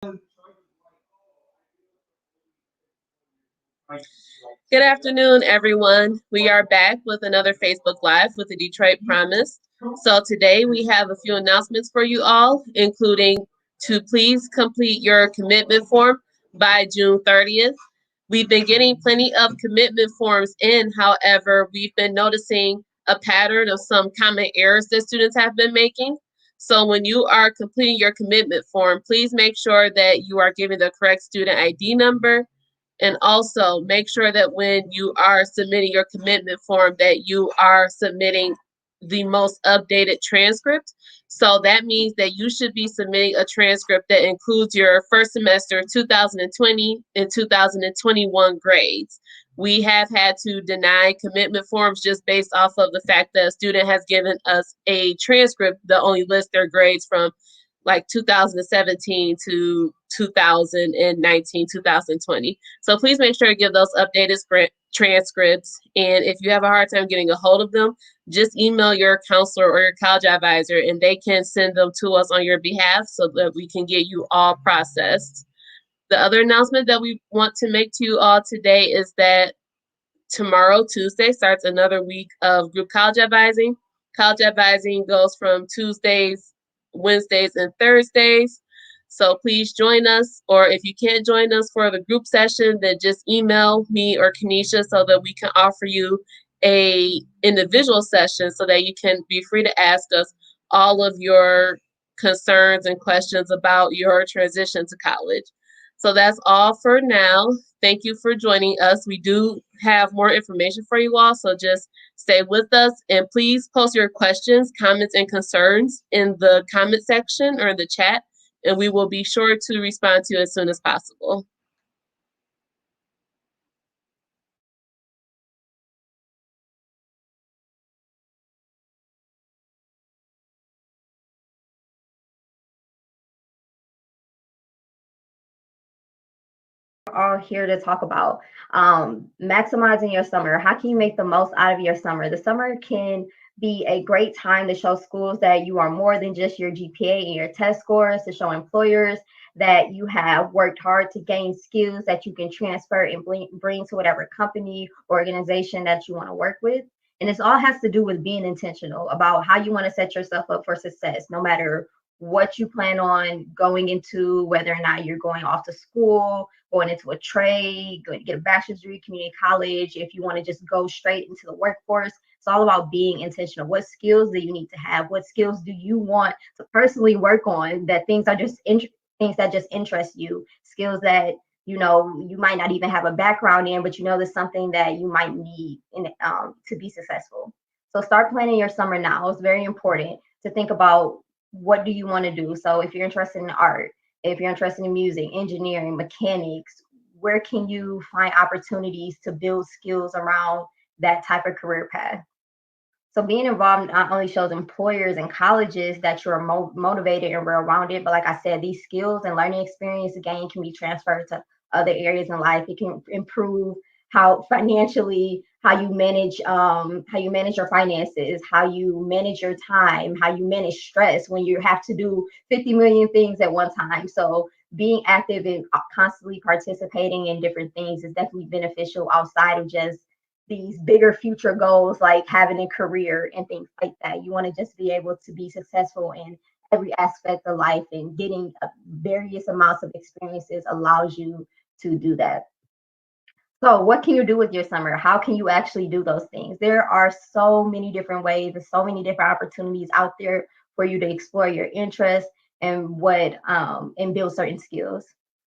Good afternoon, everyone. We are back with another Facebook Live with the Detroit Promise. So today we have a few announcements for you all, including to please complete your commitment form by June 30th. We've been getting plenty of commitment forms in. However, we've been noticing a pattern of some common errors that students have been making. So when you are completing your commitment form, please make sure that you are giving the correct student ID number, and also make sure that when you are submitting your commitment form that you are submitting the most updated transcript. So that means that you should be submitting a transcript that includes your first semester 2020 and 2021 grades. We have had to deny commitment forms just based off of the fact that a student has given us a transcript that only lists their grades from like 2017 to 2019, 2020. So please make sure to give those updated transcripts. And if you have a hard time getting a hold of them, just email your counselor or your college advisor and they can send them to us on your behalf so that we can get you all processed. The other announcement that we want to make to you all today is that tomorrow, Tuesday, starts another week of group college advising. College advising goes from Tuesdays, Wednesdays, and Thursdays. So please join us, or if you can't join us for the group session, then just email me or Kenesha so that we can offer you a individual session so that you can be free to ask us all of your concerns and questions about your transition to college. So that's all for now. Thank you for joining us. We do have more information for you all, so just stay with us and please post your questions, comments, and concerns in the comment section or in the chat, and we will be sure to respond to you as soon as possible. All here to talk about maximizing your summer. How can you make the most out of your summer? The summer can be a great time to show schools that you are more than just your GPA and your test scores, to show employers that you have worked hard to gain skills that you can transfer and bring to whatever company or organization that you want to work with. And this all has to do with being intentional about how you want to set yourself up for success, no matter what you plan on going into, whether or not you're going off to school, going into a trade, going to get a bachelor's degree, community college, if you want to just go straight into the workforce. It's all about being intentional. What skills do you need to have? What skills do you want to personally work on? That things are just things that just interest you, skills that you might not even have a background in, but there's something that you might need to be successful. So start planning your summer now. It's very important to think about what do you want to do. So if you're interested in art, if you're interested in music, engineering, mechanics, where can you find opportunities to build skills around that type of career path? So being involved not only shows employers and colleges that you're motivated and well-rounded, but like I said, these skills and learning experience again can be transferred to other areas in life. It can improve how financially, how you manage your finances, how you manage your time, how you manage stress when you have to do 50 million things at one time. So being active and constantly participating in different things is definitely beneficial outside of just these bigger future goals like having a career and things like that. You want to just be able to be successful in every aspect of life, and getting various amounts of experiences allows you to do that. So what can you do with your summer? How can you actually do those things? There are so many different ways and so many different opportunities out there for you to explore your interests and build certain skills.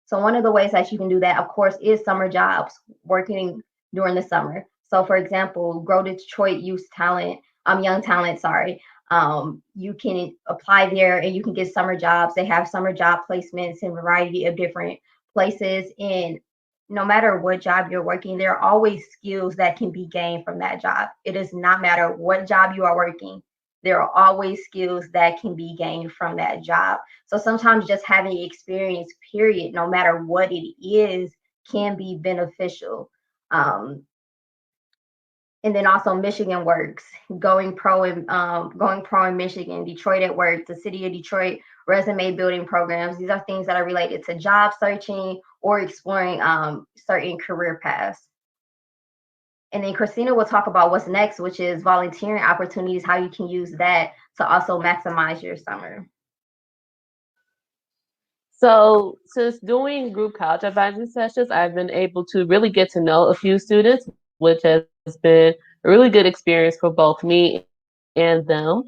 So one of the ways that you can do that, of course, is summer jobs, working during the summer. So for example, Grow Detroit Youth Talent, Young Talent, sorry. You can apply there and you can get summer jobs. They have summer job placements in a variety of different places. And no matter what job you're working, there are always skills that can be gained from that job. It does not matter what job you are working. There are always skills that can be gained from that job. So sometimes just having experience, period, no matter what it is, can be beneficial. Um, And then also Michigan Works, going pro in Michigan, Detroit at Work, the City of Detroit resume building programs. These are things that are related to job searching or exploring certain career paths. And then Christina will talk about what's next, which is volunteering opportunities, how you can use that to also maximize your summer. So, since doing group college advising sessions, I've been able to really get to know a few students, which has been a really good experience for both me and them.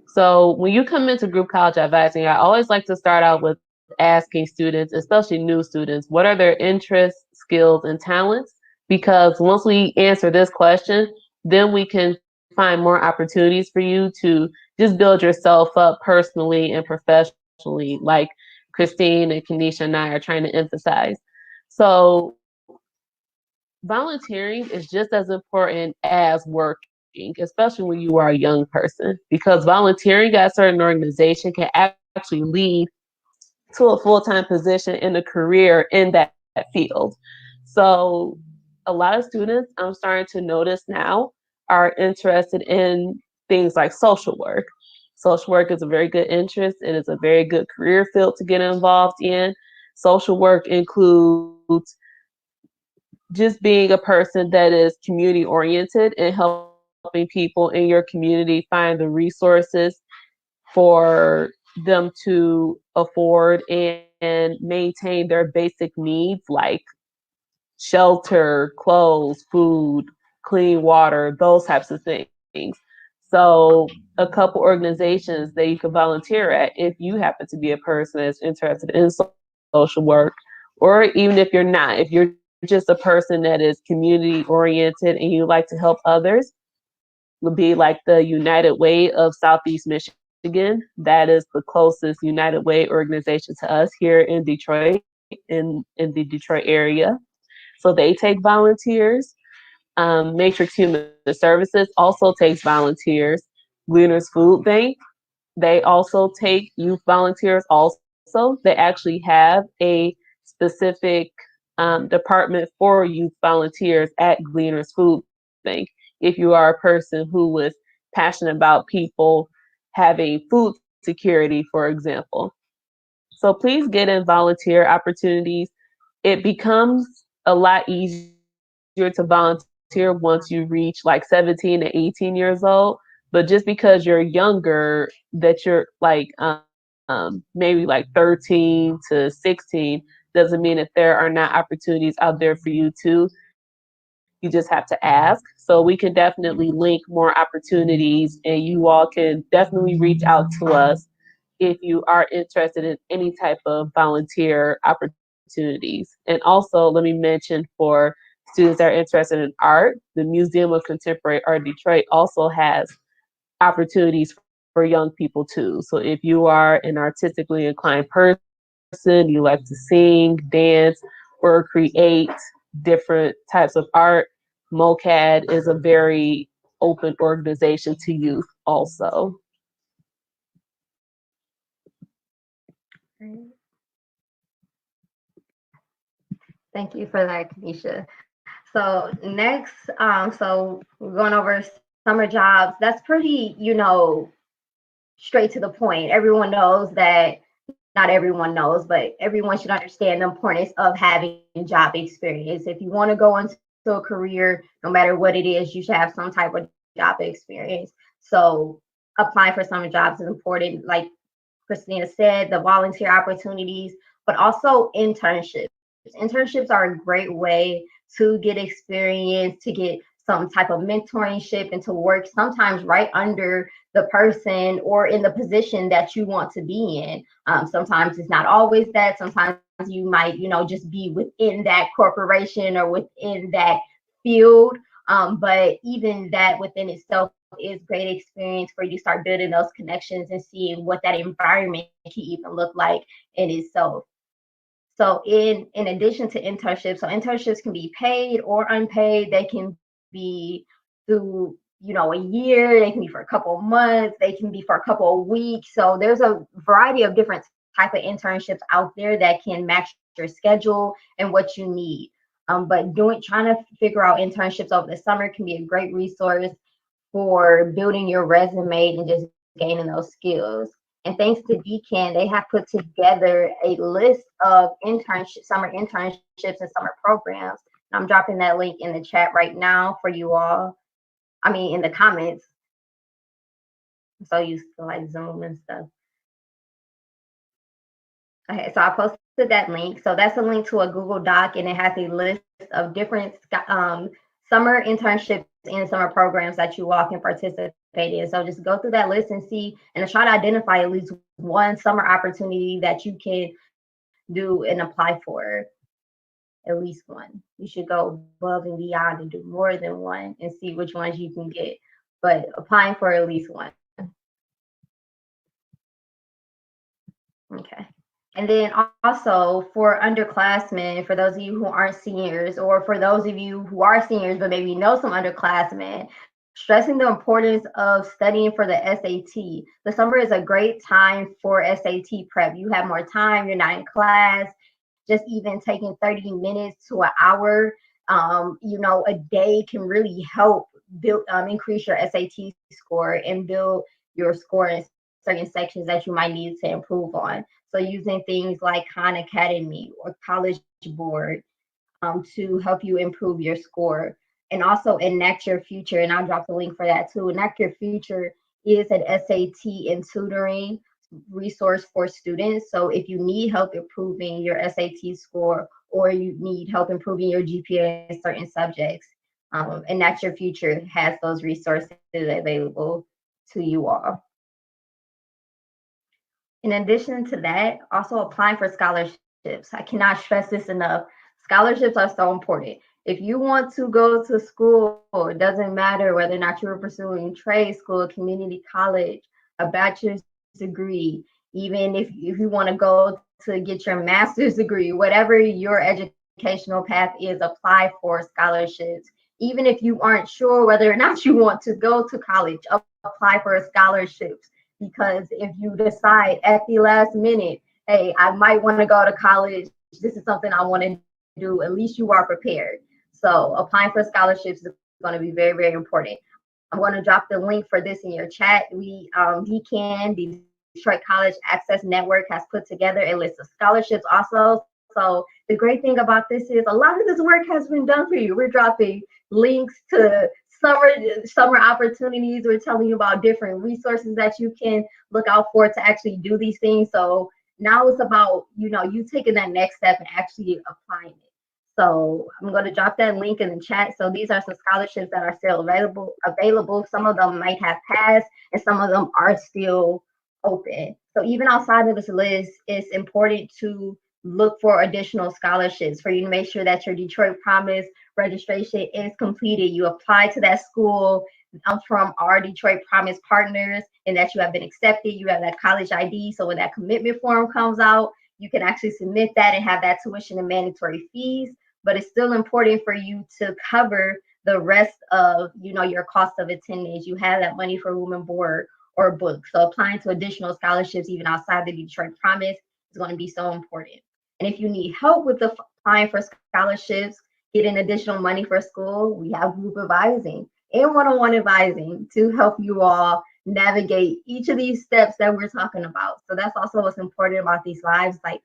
So, when you come into group college advising, I always like to start out with asking students, especially new students, what are their interests, skills, and talents? Because once we answer this question, then we can find more opportunities for you to just build yourself up personally and professionally. Like Christine and Kanisha and I are trying to emphasize. So, volunteering is just as important as working, especially when you are a young person, because volunteering at a certain organization can actually lead to a full time position in a career in that field. So, a lot of students I'm starting to notice now are interested in things like social work. Social work is a very good interest. It is a very good career field to get involved in. Social work includes just being a person that is community oriented and helping people in your community find the resources for them to afford and maintain their basic needs like shelter, clothes, food, clean water, those types of things. So, a couple organizations that you can volunteer at if you happen to be a person that's interested in social work, or even if you're not, if you're just a person that is community oriented and you like to help others, would be like the United Way of Southeast Michigan. That is the closest United Way organization to us here in Detroit, in the Detroit area. So they take volunteers. Matrix Human Services also takes volunteers. Gleaners Food Bank, they also take youth volunteers also. They actually have a specific department for youth volunteers at Gleaners Food Bank. If you are a person who is passionate about people having food security, for example. So please get in volunteer opportunities. It becomes a lot easier to volunteer once you reach like 17 to 18 years old. But just because you're younger, that you're like maybe like 13 to 16, doesn't mean that there are not opportunities out there for you too. You just have to ask. So we can definitely link more opportunities, and you all can definitely reach out to us if you are interested in any type of volunteer opportunities. And also, let me mention for students that are interested in art, the Museum of Contemporary Art Detroit also has opportunities for young people too. So if you are an artistically inclined person, you like to sing, dance, or create different types of art, MOCAD is a very open organization to youth also. Thank you for that, Kanisha. So next, so we're going over summer jobs. That's pretty, straight to the point. Everyone knows that, not everyone knows, but everyone should understand the importance of having job experience. If you want to go into a career, no matter what it is, you should have some type of job experience. So applying for summer jobs is important. Like Christina said, the volunteer opportunities, but also internships. Internships are a great way to get experience, to get some type of mentorship, and to work sometimes right under the person or in the position that you want to be in. Sometimes it's not always that. Sometimes you might, just be within that corporation or within that field. But even that within itself is great experience for you to start building those connections and seeing what that environment can even look like in itself. So in addition to internships, so internships can be paid or unpaid. They can be through, a year. They can be for a couple of months. They can be for a couple of weeks. So there's a variety of different type of internships out there that can match your schedule and what you need. But trying to figure out internships over the summer can be a great resource for building your resume and just gaining those skills. And thanks to DCAN, they have put together a list of summer internships and summer programs. I'm dropping that link in the chat right now for you all. I mean, in the comments. I'm so used to like Zoom and stuff. Okay, so I posted that link. So that's a link to a Google Doc, and it has a list of different summer internships and summer programs that you all can participate in. So just go through that list and see, and try to identify at least one summer opportunity that you can do and apply for. At least one. You should go above and beyond and do more than one and see which ones you can get, but applying for at least one. Okay. And then also for underclassmen, for those of you who aren't seniors, or for those of you who are seniors but maybe know some underclassmen, stressing the importance of studying for the SAT. The summer is a great time for SAT prep. You have more time, you're not in class, just even taking 30 minutes to an hour, a day can really help build, increase your SAT score and build your score in certain sections that you might need to improve on. So using things like Khan Academy or College Board to help you improve your score. And also Enact Your Future, and I'll drop the link for that too. Enact Your Future is an SAT and tutoring resource for students. So if you need help improving your SAT score, or you need help improving your GPA in certain subjects, Enact Your Future has those resources available to you all. In addition to that, also applying for scholarships. I cannot stress this enough. Scholarships are so important. If you want to go to school, it doesn't matter whether or not you're pursuing trade school, community college, a bachelor's degree, even if you want to go to get your master's degree, whatever your educational path is, apply for scholarships. Even if you aren't sure whether or not you want to go to college, apply for scholarships. Because if you decide at the last minute, hey, I might want to go to college, this is something I want to do, at least you are prepared. So applying for scholarships is going to be very, very important. I'm going to drop the link for this in your chat. DCAN, the Detroit College Access Network, has put together a list of scholarships also. So the great thing about this is a lot of this work has been done for you. We're dropping links to summer opportunities. We're telling you about different resources that you can look out for to actually do these things. So now it's about, you taking that next step and actually applying it. So I'm going to drop that link in the chat. So these are some scholarships that are still available. Some of them might have passed and some of them are still open. So even outside of this list, it's important to look for additional scholarships for you to make sure that your Detroit Promise registration is completed. You apply to that school from our Detroit Promise partners and that you have been accepted. You have that college ID. So when that commitment form comes out, you can actually submit that and have that tuition and mandatory fees. But it's still important for you to cover the rest of, your cost of attendance. You have that money for room and board or books. So applying to additional scholarships, even outside the Detroit Promise, is going to be so important. And if you need help with applying for scholarships, getting additional money for school, we have group advising and one-on-one advising to help you all navigate each of these steps that we're talking about. So that's also what's important about these lives. Like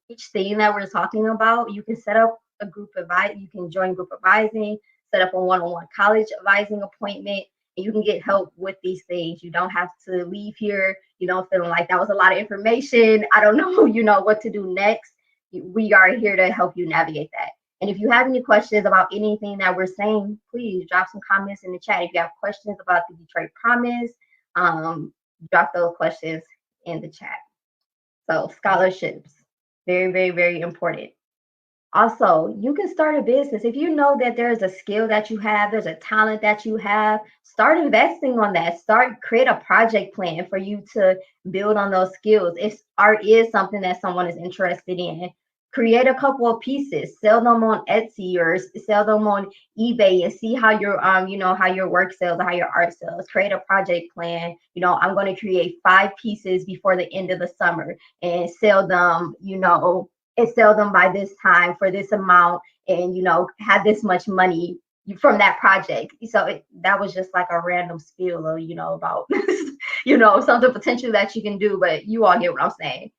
each thing that we're talking about, you can set up a group advice, you can join group advising, set up a one-on-one college advising appointment, and you can get help with these things. You don't have to leave here, feeling like that was a lot of information. I don't know, what to do next. We are here to help you navigate that. And if you have any questions about anything that we're saying, please drop some comments in the chat. If you have questions about the Detroit Promise, drop those questions in the chat. So scholarships, very, very, very important. Also, you can start a business. If you know that there's a skill that you have, there's a talent that you have, start investing on that. Create a project plan for you to build on those skills. If art is something that someone is interested in, create a couple of pieces, sell them on Etsy or sell them on eBay and see how your how your work sells or how your art sells. Create a project plan. I'm going to create 5 pieces before the end of the summer and sell them, and sell them by this time for this amount and, have this much money from that project. So that was just like a random spiel of, about, something potential that you can do, but you all get what I'm saying.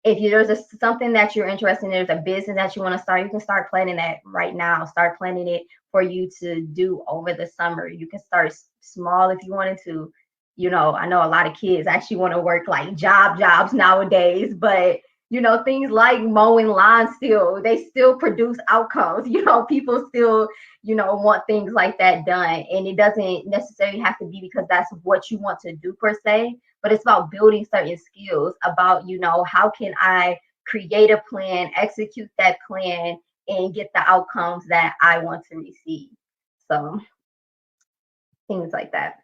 If there's something that you're interested in, there's a business that you want to start, you can start planning that right now. Start planning it for you to do over the summer. You can start small if you wanted to. I know a lot of kids actually want to work like jobs nowadays, but things like mowing lawns they still produce outcomes. People still, want things like that done. And it doesn't necessarily have to be because that's what you want to do per se, but it's about building certain skills about, how can I create a plan, execute that plan, and get the outcomes that I want to receive. So things like that.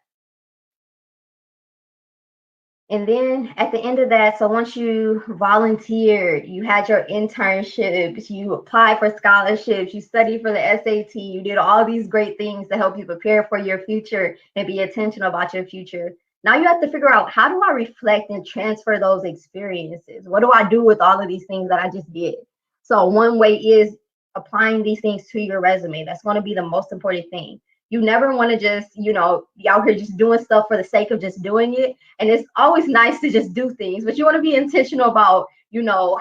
And then at the end of that, so once you volunteered, you had your internships, you applied for scholarships, you studied for the SAT, you did all these great things to help you prepare for your future and be intentional about your future. Now you have to figure out, how do I reflect and transfer those experiences? What do I do with all of these things that I just did? So one way is applying these things to your resume. That's going to be the most important thing. You never want to just, be out here just doing stuff for the sake of just doing it. And it's always nice to just do things, but you want to be intentional about,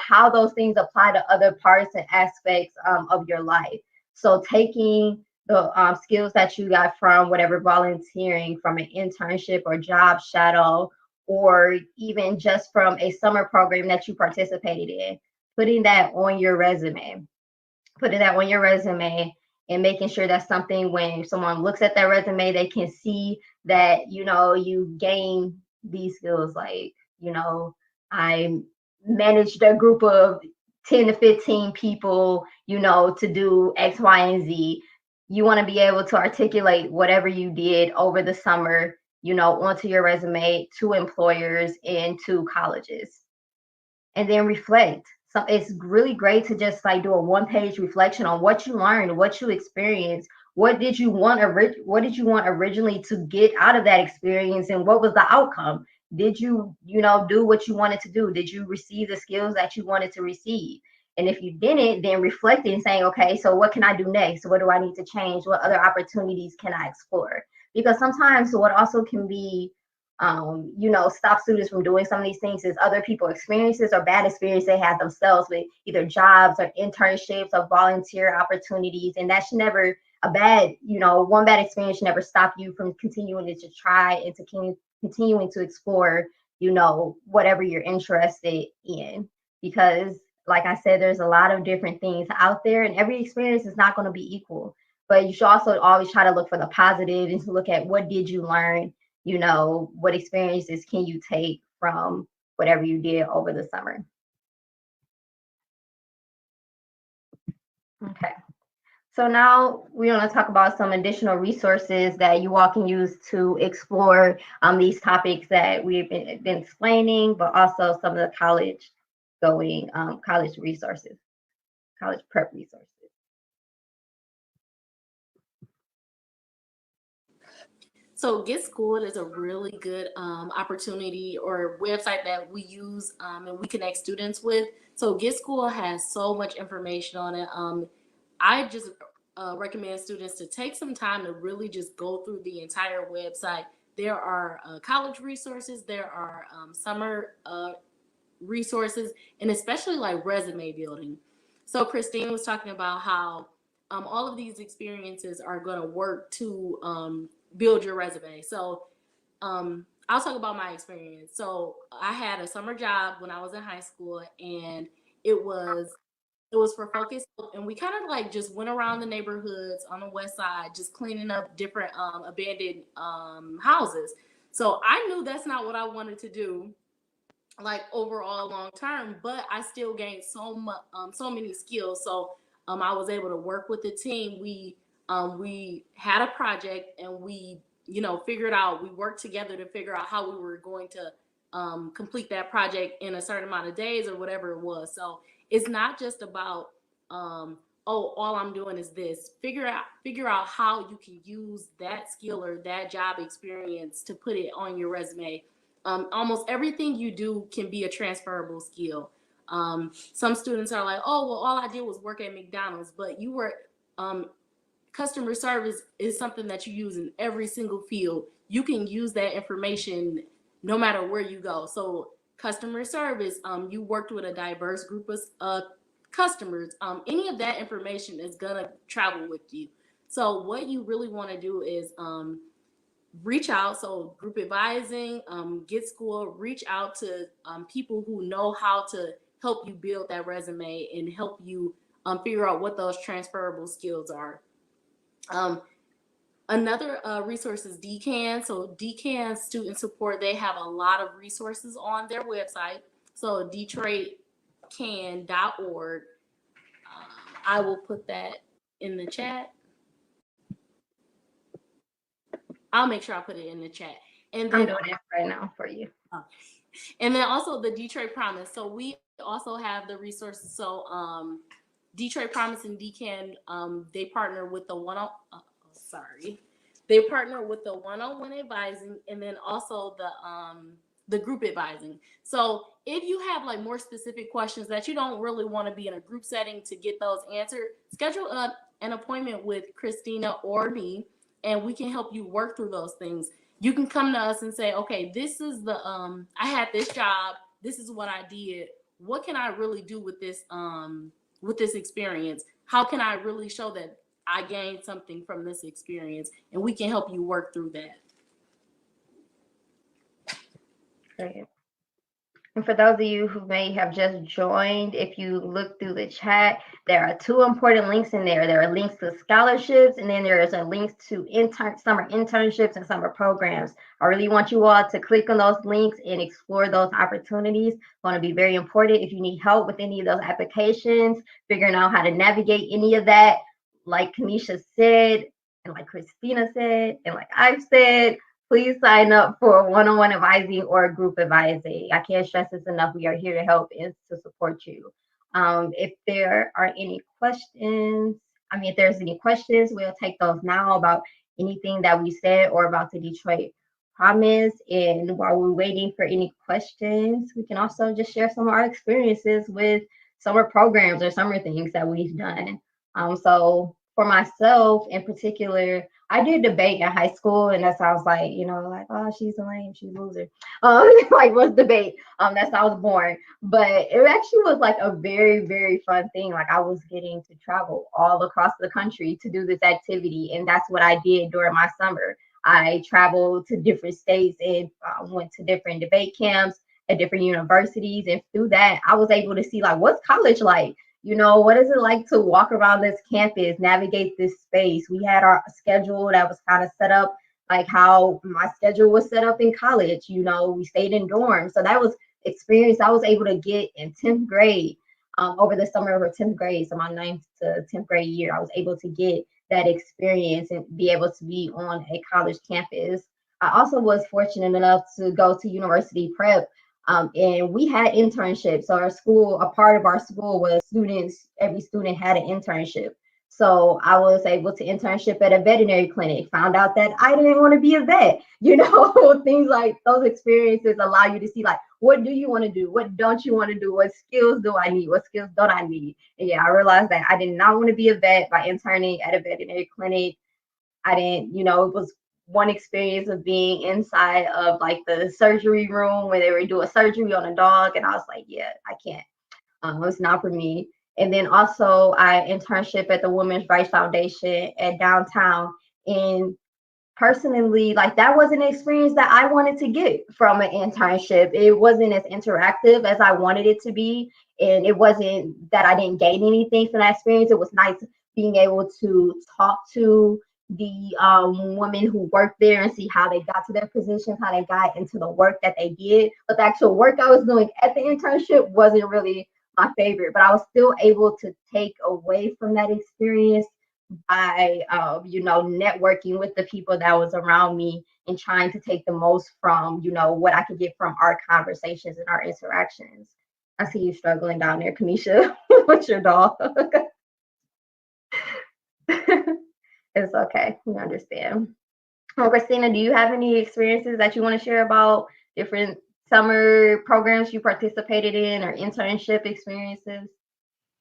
how those things apply to other parts and aspects of your life. So taking the skills that you got from whatever volunteering, from an internship or job shadow, or even just from a summer program that you participated in, putting that on your resume, and making sure that's something when someone looks at that resume, they can see that, you gain these skills. Like, I managed a group of 10 to 15 people, to do X, Y, and Z. You want to be able to articulate whatever you did over the summer, onto your resume, to employers and to colleges. And then reflect. So it's really great to just like do a one-page reflection on what you learned, what you experienced, what did you want originally to get out of that experience, and what was the outcome? Did you, do what you wanted to do? Did you receive the skills that you wanted to receive? And if you didn't, then reflecting and saying, okay, so what can I do next? What do I need to change? What other opportunities can I explore? Because sometimes what also can be stop students from doing some of these things is other people experiences or bad experience they had themselves with either jobs or internships or volunteer opportunities. And that should never, one bad experience should never stop you from continuing to try and to continuing to explore, whatever you're interested in. Because like I said, there's a lot of different things out there and every experience is not going to be equal. But you should also always try to look for the positive and to look at what did you learn, what experiences can you take from whatever you did over the summer. Okay. So now we're going to talk about some additional resources that you all can use to explore these topics that we've been explaining, but also some of the college resources, college prep resources. So Get Schooled is a really good opportunity or website that we use and we connect students with. So Get Schooled has so much information on it. I just recommend students to take some time to really just go through the entire website. There are college resources, there are summer resources, and especially like resume building. So Christine was talking about how all of these experiences are going to work to build your resume. So I'll talk about my experience. So I had a summer job when I was in high school, and it was for Focus, and we kind of like just went around the neighborhoods on the west side, just cleaning up different abandoned houses. So I knew that's not what I wanted to do, like overall long term, but I still gained so much, so many skills. So I was able to work with the team. We had a project, and we figured out. We worked together to figure out how we were going to complete that project in a certain amount of days or whatever it was. So it's not just about oh, all I'm doing is this. Figure out how you can use that skill or that job experience to put it on your resume. Almost everything you do can be a transferable skill. Some students are like, oh, well, all I did was work at McDonald's, but you were customer service is something that you use in every single field. You can use that information no matter where you go. So customer service, you worked with a diverse group of customers. Any of that information is gonna travel with you. So what you really want to do is reach out. So group advising, Get School, reach out to people who know how to help you build that resume and help you figure out what those transferable skills are. Another resource is DCAN. So DCAN student support, they have a lot of resources on their website. So DetroitCan.org. I will put that in the chat. I'll make sure I put it in the chat. And then I'm doing it right now for you. And then also the Detroit Promise. So we also have the resources. So Detroit Promise and DCAN, they partner with the they partner with the one-on-one advising and then also the group advising. So if you have like more specific questions that you don't really want to be in a group setting to get those answered, schedule an appointment with Christina or me, and we can help you work through those things. You can come to us and say, okay, this is the I had this job, this is what I did. What can I really do with this experience? How can I really show that I gained something from this experience? And we can help you work through that. Great. And for those of you who may have just joined, if you look through the chat, there are 2 important links in there. There are links to scholarships, and then there is a link to summer internships and summer programs. I really want you all to click on those links and explore those opportunities. It's going to be very important. If you need help with any of those applications, figuring out how to navigate any of that, like Kanisha said, and like Christina said, and like I've said, please sign up for one-on-one advising or group advising. I can't stress this enough. We are here to help and to support you. If there are any questions, if there's any questions, we'll take those now about anything that we said or about the Detroit Promise. And while we're waiting for any questions, we can also just share some of our experiences with summer programs or summer things that we've done. So for myself in particular, I did debate in high school, and that sounds like, like, oh, she's a lame, she's a loser. Like, what's debate? That's how I was born. But it actually was like a very, very fun thing. Like, I was getting to travel all across the country to do this activity, and that's what I did during my summer. I traveled to different states and went to different debate camps at different universities, and through that, I was able to see, like, what's college like? What is it like to walk around this campus, navigate this space? We had our schedule that was kind of set up like how my schedule was set up in college. We stayed in dorms. So that was experience I was able to get in 10th grade, over the summer of 10th grade. So my 9th to 10th grade year, I was able to get that experience and be able to be on a college campus. I also was fortunate enough to go to university prep. And we had internships. So a part of our school was every student had an internship. So I was able to internship at a veterinary clinic, found out that I didn't want to be a vet, things like those experiences allow you to see, like, what do you want to do? What don't you want to do? What skills do I need? What skills don't I need? And yeah, I realized that I did not want to be a vet by interning at a veterinary clinic. I didn't, it was one experience of being inside of like the surgery room where they were doing surgery on a dog. And I was like, yeah, I can't. It's not for me. And then also I internship at the Women's Rights Foundation at downtown. And personally, like, that wasn't an experience that I wanted to get from an internship. It wasn't as interactive as I wanted it to be. And it wasn't that I didn't gain anything from that experience. It was nice being able to talk to the women who worked there and see how they got to their positions, how they got into the work that they did. But the actual work I was doing at the internship wasn't really my favorite, but I was still able to take away from that experience by, networking with the people that was around me and trying to take the most from, what I could get from our conversations and our interactions. I see you struggling down there, Kanisha, with your dog. It's okay. We understand. Christina, do you have any experiences that you want to share about different summer programs you participated in or internship experiences?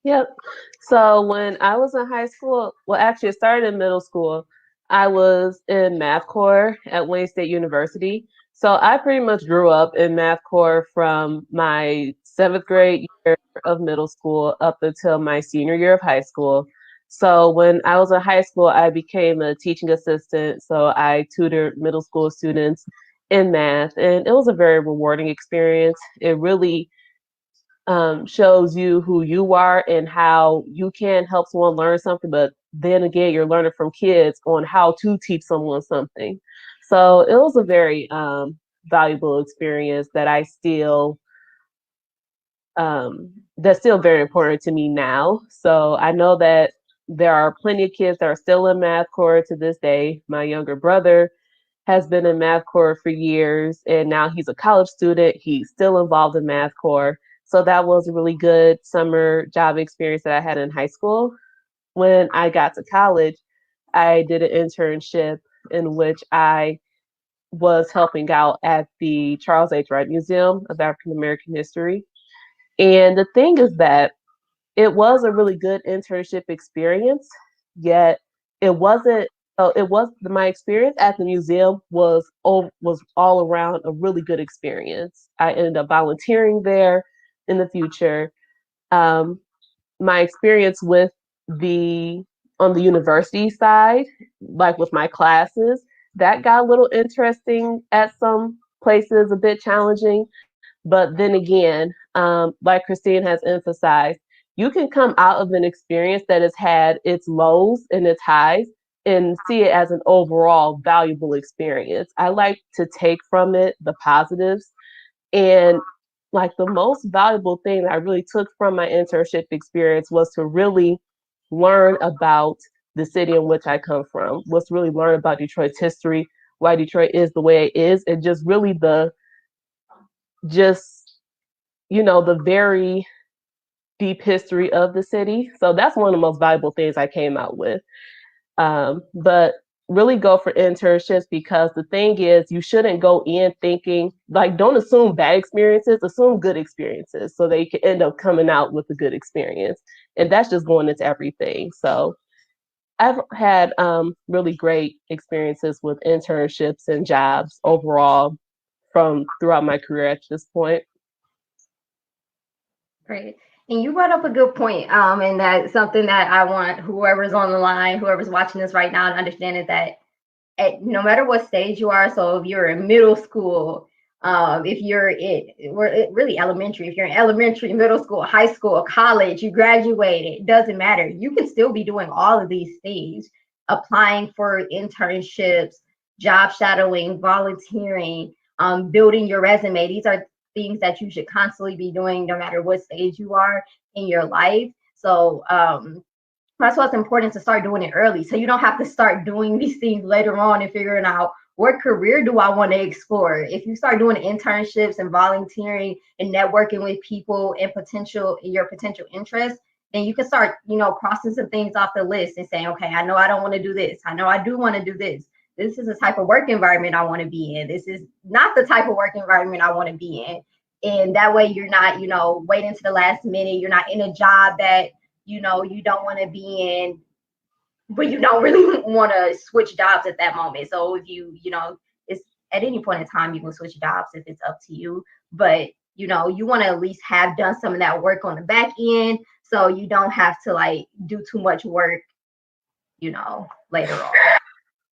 Yep. So when I was in high school, well, actually, it started in middle school. I was in math corps at Wayne State University. So I pretty much grew up in math corps from my seventh grade year of middle school up until my senior year of high school. So when I was in high school, I became a teaching assistant. So I tutored middle school students in math, and it was a very rewarding experience. It really shows you who you are and how you can help someone learn something. But then again, you're learning from kids on how to teach someone something. So it was a very valuable experience that I still that's still very important to me now. So I know that there are plenty of kids that are still in math corps to this day. My younger brother has been in math corps for years, and now he's a college student. He's still involved in math corps. So that was a really good summer job experience that I had in high school. When I got to college, I did an internship in which I was helping out at the Charles H. Wright Museum of African American History. And the thing is that it was a really good internship experience, yet it wasn't. So it was my experience at the museum was all around a really good experience. I ended up volunteering there in the future. Um, my experience with the on the university side, like with my classes, that got a little interesting at some places, a bit challenging. But then again, like Christine has emphasized, you can come out of an experience that has had its lows and its highs and see it as an overall valuable experience. I like to take from it the positives. And like the most valuable thing that I really took from my internship experience was to really learn about the city in which I come from, was to really learn about Detroit's history, why Detroit is the way it is, and just really just the very deep history of the city. So that's one of the most valuable things I came out with. But really go for internships, because the thing is, you shouldn't go in thinking, like, don't assume bad experiences, assume good experiences so that you can end up coming out with a good experience. And that's just going into everything. So I've had really great experiences with internships and jobs overall from throughout my career at this point. Great. And you brought up a good point. And that's something that I want whoever's on the line, whoever's watching this right now, to understand is that no matter what stage you are, so if you're in middle school, if you're really elementary, if you're in elementary, middle school, high school, college, you graduated, it doesn't matter. You can still be doing all of these things, applying for internships, job shadowing, volunteering, building your resume. These are things that you should constantly be doing no matter what stage you are in your life. So that's why it's important to start doing it early, so you don't have to start doing these things later on and figuring out what career do I want to explore. If you start doing internships and volunteering and networking with people and your potential interests, then you can start, crossing some things off the list and saying, okay, I know I don't want to do this. I know I do want to do this. This is the type of work environment I want to be in. This is not the type of work environment I want to be in. And that way you're not, waiting to the last minute. You're not in a job that, you don't want to be in, but you don't really want to switch jobs at that moment. So if it's at any point in time, you can switch jobs if it's up to you. But, you want to at least have done some of that work on the back end, so you don't have to do too much work, later on.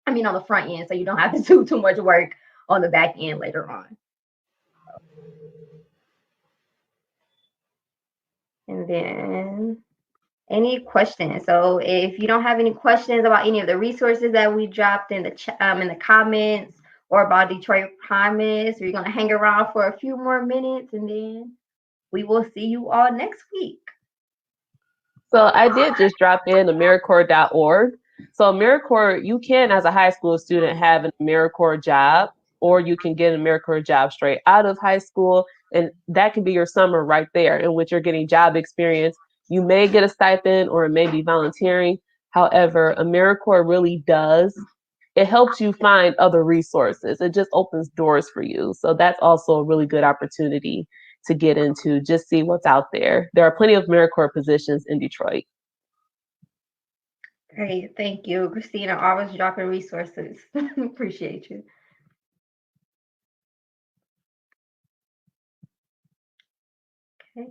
I mean, on the front end, so you don't have to do too much work on the back end later on. And then any questions? So if you don't have any questions about any of the resources that we dropped in the comments or about Detroit Promise, we're going to hang around for a few more minutes, and then we will see you all next week. So I did just drop in AmeriCorps.org. So AmeriCorps, you can, as a high school student, have an AmeriCorps job, or you can get an AmeriCorps job straight out of high school. And that can be your summer right there, in which you're getting job experience. You may get a stipend, or it may be volunteering. However, AmeriCorps really does it helps you find other resources. It just opens doors for you. So that's also a really good opportunity to get into, just see what's out there. There are plenty of AmeriCorps positions in Detroit. Great. Thank you, Christina. Always dropping resources. Appreciate you. Okay.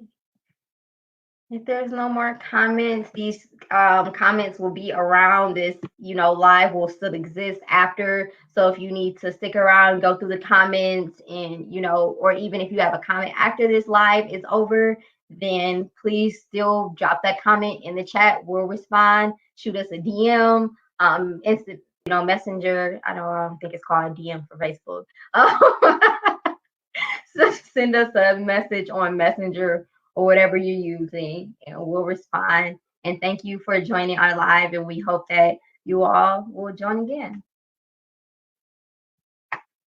If there's no more comments, these comments will be around. This, live will still exist after. So if you need to stick around, go through the comments, and or even if you have a comment after this live is over, then please still drop that comment in the chat. We'll respond. Shoot us a DM, instant, messenger. I don't think it's called a DM for Facebook. So send us a message on Messenger or whatever you're using, and we'll respond. And thank you for joining our live, and we hope that you all will join again.